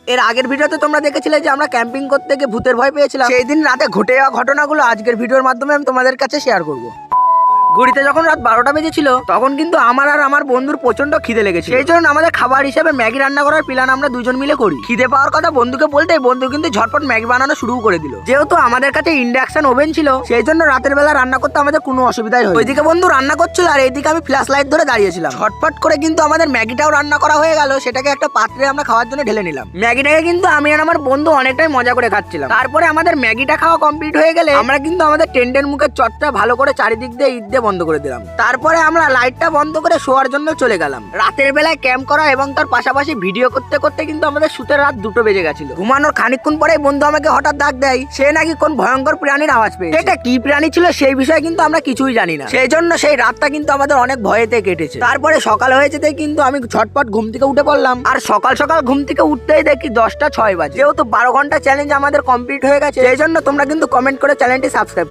এর আগের ভিডিওতে তোমরা দেখেছিলে যে আমরা ক্যাম্পিং করতে গিয়ে ভূতের ভয় পেয়েছিলাম। সেই দিন রাতে ঘটে যাওয়া ঘটনাগুলো আজকের ভিডিওর মাধ্যমে আমি তোমাদের কাছে শেয়ার করব। ঘড়িতে যখন রাত 12টা বেজেছিল তখন কিন্তু আমার আর আমার বন্ধুর প্রচন্ড খিদে লেগেছে। সেই জন্য আমাদের খাবার হিসেবে ম্যাগি রান্না করার প্ল্যান আমরা দুজন মিলে করি। খিদে পাওয়ার কথা বন্ধুকে বলতেই বন্ধু কিন্তু ঝটপট ম্যাগি বানানো শুরু করে দিল। যেহেতু আমাদের কাছে ইন্ডাকশন ওভেন ছিল সেই জন্য রাতের বেলা রান্না করতে আমাদের কোনো অসুবিধাই হয়নি। ওইদিকে বন্ধু রান্না করছিল আর এইদিকে আমি ফ্ল্যাশ লাইট ধরে দাঁড়িয়েছিলাম। ঝটপট করে কিন্তু আমাদের ম্যাগিটাও রান্না করা হয়ে গেল। সেটাকে একটা পাত্রে আমরা খাওয়ার জন্য ঢেলে নিলাম। ম্যাগিটাকে কিন্তু আমি আর আমার বন্ধু অনেকটাই মজা করে খাচ্ছিলাম। তারপরে আমাদের ম্যাগিটা খাওয়া কমপ্লিট হয়ে গেলে আমরা কিন্তু আমাদের টেন্টের মুখের চটটা ভালো করে চারিদিক দিয়ে ইট দিয়ে বন্ধ করে দিলাম। তারপরে আমরা লাইটটা বন্ধ করে শোয়ার জন্য চলে গেলাম। রাতের বেলায় ক্যাম্প করা এবং তার পাশাপাশি ভিডিও করতে করতে কিন্তু আমাদের শুতে রাত 2টো বেজে গেছিল। ঘুমানোর খানিকক্ষণ পরে বন্ধু আমাকে হঠাৎ ডাক দেয়, সে নাকি কোন ভয়ঙ্কর প্রাণীর আওয়াজ পেয়েছে। এটা কি প্রাণী ছিল সেই বিষয়ে কিন্তু আমরা কিছুই জানি না। সেই জন্য সেই রাতটা কিন্তু আমাদের অনেক ভয়েতে কেটেছে। তারপরে সকাল হয়ে যেতে কিন্তু আমি ঝটপট ঘুম থেকে উঠে পড়লাম। আর সকাল সকাল ঘুম থেকে উঠতেই দেখি 10টা 6 বাজে। যেহেতু 12 ঘন্টা চ্যালেঞ্জ আমাদের কমপ্লিট হয়ে গেছে সেই জন্য তোমরা কিন্তু কমেন্ট করে চ্যানেলটি সাবস্ক্রাইব